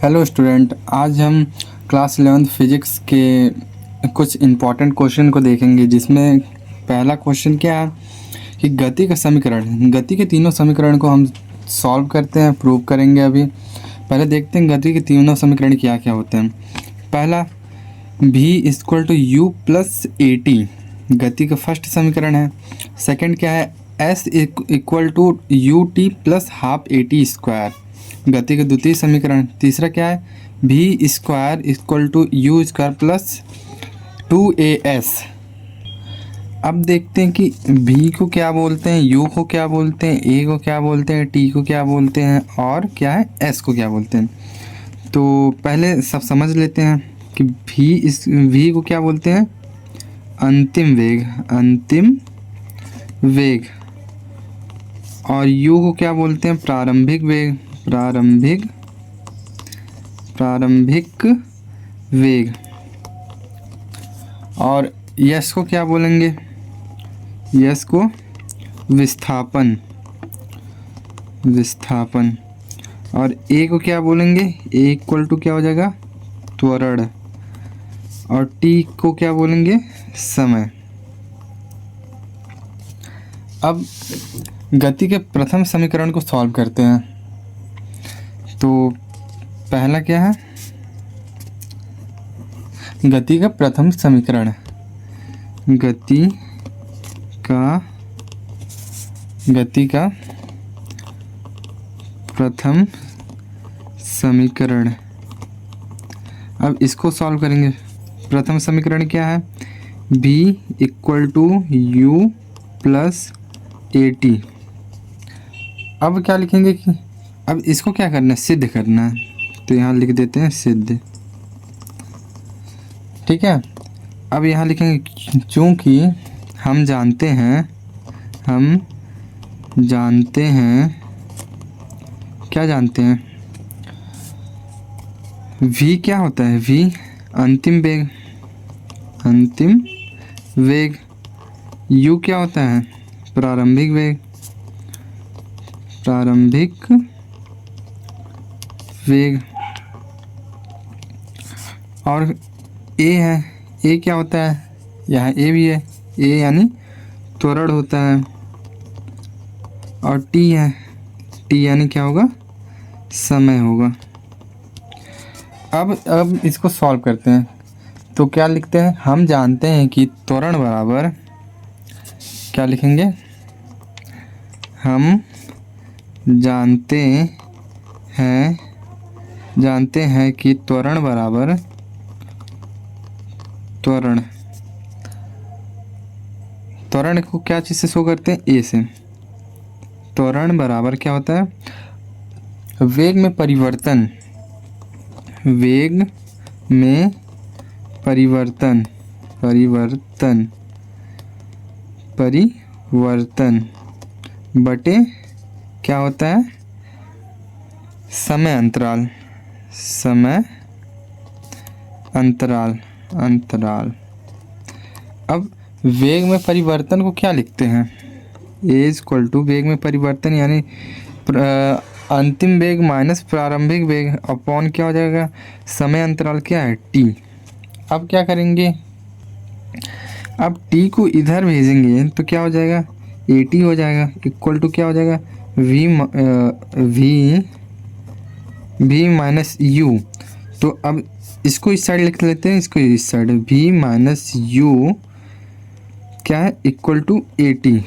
Hello student, आज हम class 11th physics के कुछ इम्पॉर्टेंट क्वेश्चन को देखेंगे, जिसमें पहला क्वेश्चन क्या है कि गति का समीकरण, गति के तीनों समीकरण को हम सॉल्व करते हैं, प्रूव करेंगे। अभी पहले देखते हैं गति के तीनों समीकरण क्या क्या होते हैं। पहला v equal to u plus a t, गति का फर्स्ट समीकरण है। सेकंड क्या है, s equal to u t plus half a t square, गति का द्वितीय समीकरण। तीसरा क्या है, v square equal to u square plus 2as। अब देखते हैं कि v को क्या बोलते हैं, u को क्या बोलते हैं, a को क्या बोलते हैं, t को क्या बोलते हैं और क्या है s को क्या बोलते हैं। तो पहले सब समझ लेते हैं कि v को क्या बोलते हैं, अंतिम वेग, और u को क्या बोलते हैं, प्रारंभिक वेग, प्रारंभिक वेग। और यस को क्या बोलेंगे, यस को विस्थापन। और ए को क्या बोलेंगे, ए इक्वल टू क्या हो जाएगा, त्वरण। और टी को क्या बोलेंगे, समय। अब गति के प्रथम समीकरण को सॉल्व करते हैं। तो पहला क्या है, गति का प्रथम समीकरण, गति का प्रथम समीकरण। अब इसको सॉल्व करेंगे। प्रथम समीकरण क्या है, b equal to u plus a t. अब क्या लिखेंगे कि अब इसको क्या करना है, सिद्ध करना है, तो यहाँ लिख देते हैं सिद्ध। ठीक है। अब यहाँ लिखेंगे चूँकि हम जानते हैं क्या जानते हैं, v क्या होता है, v अंतिम वेग, u क्या होता है, प्रारंभिक वेग, और a है, a क्या होता है, यहाँ a भी है, a यानी त्वरण होता है। और t है, t यानी क्या होगा, समय होगा। अब इसको सॉल्व करते हैं। तो क्या लिखते हैं, हम जानते हैं कि त्वरण बराबर, क्या लिखेंगे, हम जानते हैं कि त्वरण बराबर त्वरण को क्या चीज़ से शो करते हैं, ए से। त्वरण बराबर क्या होता है, वेग में परिवर्तन, बटे क्या होता है, समय अंतराल। अब वेग में परिवर्तन को क्या लिखते हैं, ए इक्वल टू वेग में परिवर्तन यानी अंतिम वेग माइनस प्रारंभिक वेग अपॉन क्या हो जाएगा, समय अंतराल क्या है, टी। अब क्या करेंगे, अब टी को इधर भेजेंगे तो क्या हो जाएगा, ए टी हो जाएगा, इक्वल टू क्या हो जाएगा, वी माइनस यू। तो अब इसको इस साइड लिख लेते हैं, इसको इस साइड, v माइनस यू क्या है, इक्वल टू ए टी।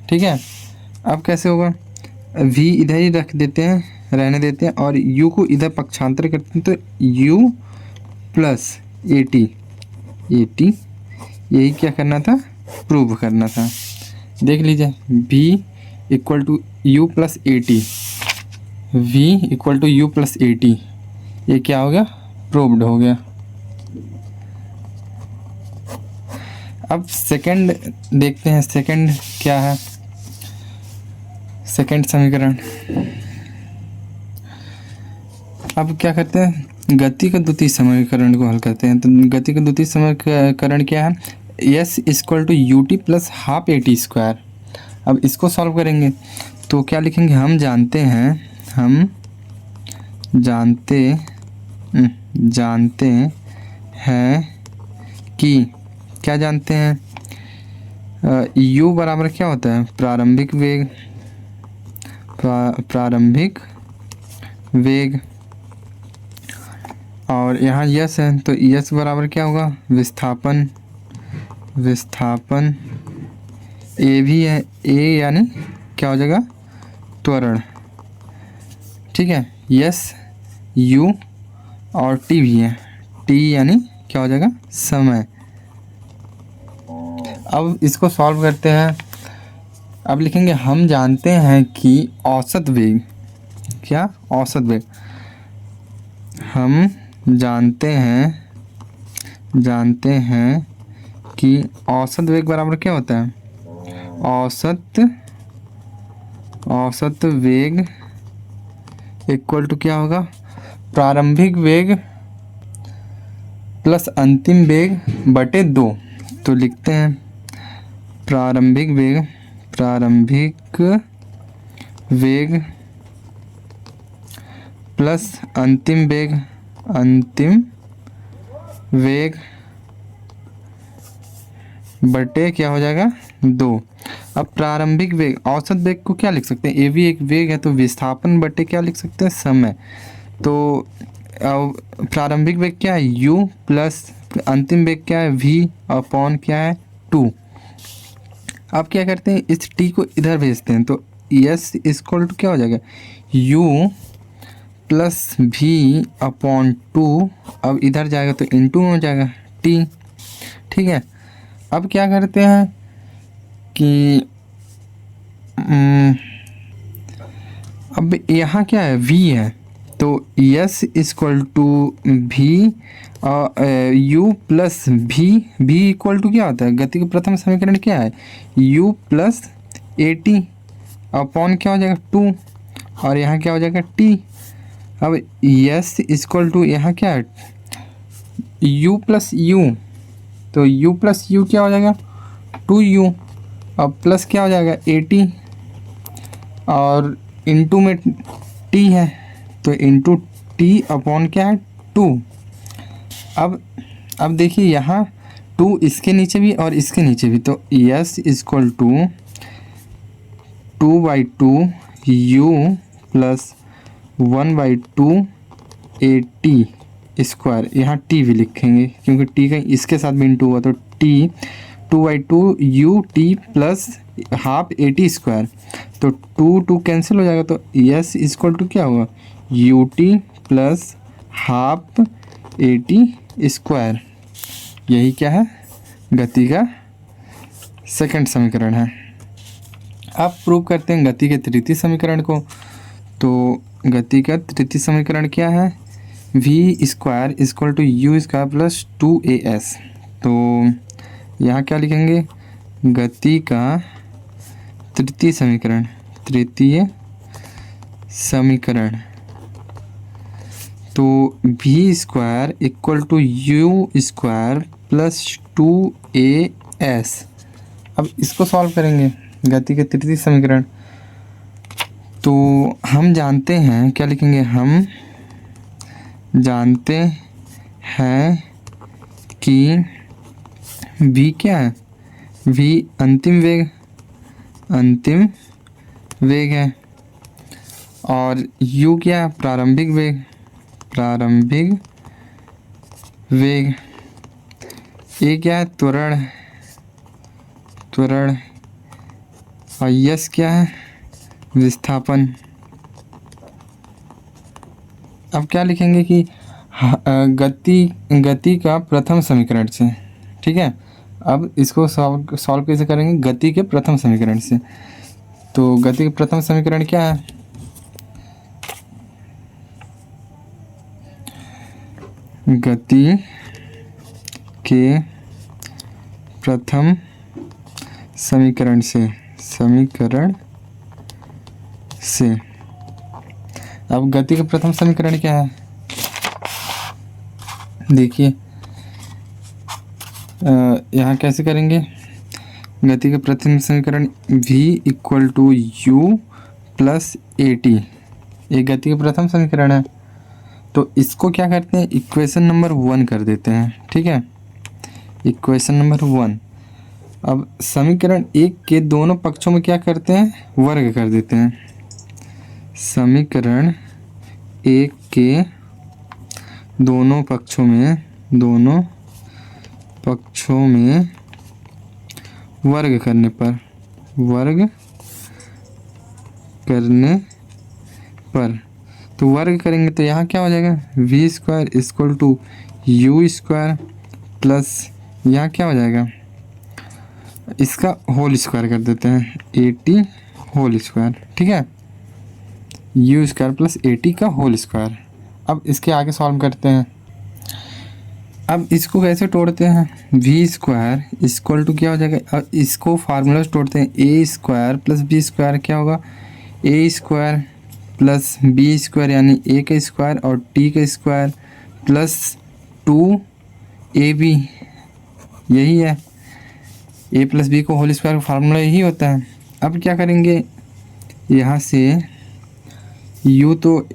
ठीक है। अब कैसे होगा, v इधर ही रख देते हैं, रहने देते हैं, और u को इधर पक्षांतर करते हैं, तो u प्लस ए टी, यही क्या करना था, प्रूव करना था। देख लीजिए, v equal to u plus a t, ये क्या हो गया, प्रूव्ड हो गया। अब सेकंड देखते हैं, सेकंड क्या है, सेकंड समीकरण। अब क्या करते हैं, गति का द्वितीय समीकरण को हल करते हैं। तो गति का द्वितीय समीकरण क्या है, s equal to u t plus half a t square. अब इसको सॉल्व करेंगे तो क्या लिखेंगे, हम जानते हैं कि क्या जानते हैं, u बराबर क्या होता है, प्रारंभिक वेग, प्रारंभिक वेग। और यहाँ यस है तो यस बराबर क्या होगा, विस्थापन, ए भी है, ए यानी क्या हो जाएगा, त्वरण। ठीक है, यस यू और टी भी है, टी यानी क्या हो जाएगा, समय। अब इसको सॉल्व करते हैं। अब लिखेंगे हम जानते हैं कि औसत वेग, क्या, औसत वेग, हम जानते हैं कि औसत वेग बराबर क्या होता है, औसत वेग इक्वल टू क्या होगा, प्रारंभिक वेग प्लस अंतिम वेग बटे 2। तो लिखते हैं प्रारंभिक वेग प्लस अंतिम वेग बटे क्या हो जाएगा, 2। अब प्रारंभिक वेग, औसत वेग को क्या लिख सकते हैं, ए भी एक वेग है तो विस्थापन बटे क्या लिख सकते हैं, समय। तो प्रारंभिक वेग क्या है, u प्लस अंतिम वेग क्या है, v अपॉन क्या है, 2। अब क्या करते हैं, इस t को इधर भेजते हैं तो s इक्वल टू क्या हो जाएगा, u प्लस v अपॉन 2। अब इधर जाएगा तो इंटू में हो जाएगा t। ठीक है, अब क्या करते हैं कि अब यहाँ क्या है, v है तो s equal to v u plus v equal to क्या होता है, गति का प्रथम समीकरण क्या है, u प्लस at अपॉन क्या हो जाएगा, 2 और यहाँ क्या हो जाएगा, t। अब s इक्वल टू यहाँ क्या है, u प्लस u, तो u प्लस u क्या हो जाएगा, 2u। अब प्लस क्या हो जाएगा, 80 और इंटू में t है तो इंटू t अपॉन क्या है, 2। अब देखिए यहाँ 2 इसके नीचे भी और इसके नीचे भी, तो s equal to 2/2 u plus 1/2 at square. यहाँ t भी लिखेंगे क्योंकि t का इसके साथ भी इंटू हुआ, तो t 2/2 u t plus half at square. तो 2 कैंसिल हो जाएगा तो s इक्वल टू क्या होगा, ut plus half at square. यही क्या है, गति का सेकंड समीकरण है। अब प्रूव करते हैं गति के तृतीय समीकरण को। तो गति का तृतीय समीकरण क्या है, v square equal to u square plus 2as। तो यहाँ क्या लिखेंगे, गति का तृतीय समीकरण, तो v square equal to u square plus 2as। अब इसको सॉल्व करेंगे, गति के तृतीय समीकरण। तो हम जानते हैं, क्या लिखेंगे, हम जानते हैं कि v क्या है, v अंतिम वेग है और u क्या है, प्रारंभिक वेग, a क्या है, त्वरण और s क्या है, विस्थापन। अब क्या लिखेंगे कि गति का प्रथम समीकरण से। ठीक है, अब इसको सॉल्व कैसे करेंगे, गति के प्रथम समीकरण से। तो गति का प्रथम समीकरण क्या है, गति के प्रथम समीकरण से। अब गति का प्रथम समीकरण क्या है, देखिए यहाँ कैसे करेंगे, गति का प्रथम समीकरण v equal to u plus at, ये गति का प्रथम समीकरण है। तो इसको क्या करते हैं, इक्वेशन नंबर 1 कर देते हैं। ठीक है, इक्वेशन नंबर 1। अब समीकरण 1 के दोनों पक्षों में क्या करते हैं, वर्ग कर देते हैं। समीकरण 1 के दोनों पक्षों में वर्ग करने पर तो वर्ग करेंगे तो यहाँ क्या हो जाएगा, v square equal to u square plus यहाँ क्या हो जाएगा, इसका होल स्क्वायर कर देते हैं, 80 होल स्क्वायर। ठीक है, यू स्क्वायर प्लस 80 का होल स्क्वायर। अब इसके आगे सॉल्व करते हैं। अब इसको कैसे तोड़ते हैं, वी स्क्वायर इक्वल टू क्या हो जाएगा, अब इसको फार्मूला से तोड़ते हैं, ए स्क्वायर प्लस बी स्क्वायर क्या होगा, ए स्क्वायर प्लस बी स्क्वायर यानी ए का स्क्वायर और टी का स्क्वायर प्लस 2ab, यही है, ए प्लस बी को होल स्क्वायर का फार्मूला यही होता है। अब क्या करेंगे, यहाँ से u तो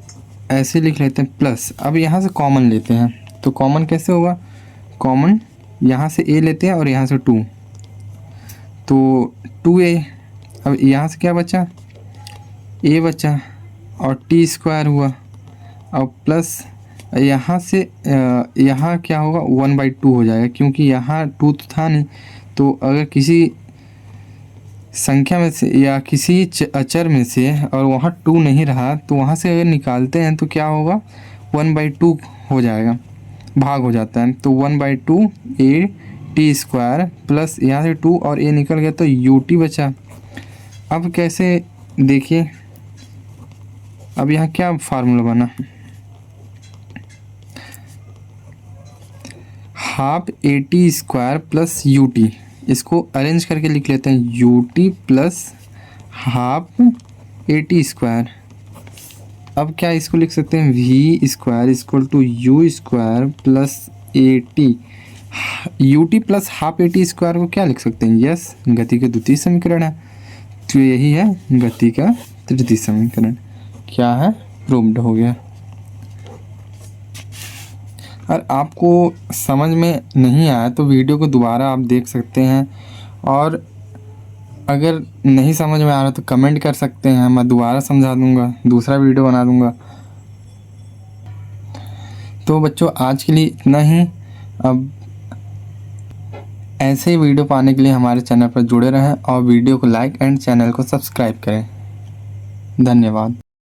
ऐसे लिख लेते हैं प्लस, अब यहाँ से कॉमन लेते हैं, तो कॉमन कैसे होगा, कॉमन यहाँ से a लेते हैं और यहाँ से 2, तो 2a। अब यहाँ से क्या बचा, a बचा और टी स्क्वायर हुआ, और प्लस यहाँ से यहाँ क्या होगा 1/2 हो जाएगा, क्योंकि यहाँ 2 तो था नहीं, तो अगर किसी संख्या में से या किसी अचर में से और वहाँ 2 नहीं रहा तो वहाँ से अगर निकालते हैं तो क्या होगा, 1/2 हो जाएगा, भाग हो जाता है, तो 1/2 a टी स्क्वायर प्लस यहाँ से 2 और a निकल गया तो यू टी बचा। अब कैसे देखिए, अब यहाँ क्या फार्मूला बना, half a t square plus u t, इसको अरेंज करके लिख लेते हैं, u t plus half a t square. अब क्या इसको लिख सकते हैं, v square equal to u square plus a t, u t plus half a t square को क्या लिख सकते हैं, यस, गति का द्वितीय समीकरण है, तो यही है गति का तृतीय समीकरण, क्या है, प्रूव्ड हो गया। और आपको समझ में नहीं आया तो वीडियो को दोबारा आप देख सकते हैं, और अगर नहीं समझ में आ रहा तो कमेंट कर सकते हैं, मैं दोबारा समझा दूंगा, दूसरा वीडियो बना दूंगा। तो बच्चों आज के लिए इतना ही। अब ऐसे ही वीडियो पाने के लिए हमारे चैनल पर जुड़े रहें और वीडियो को लाइक एंड चैनल को सब्सक्राइब करें। धन्यवाद।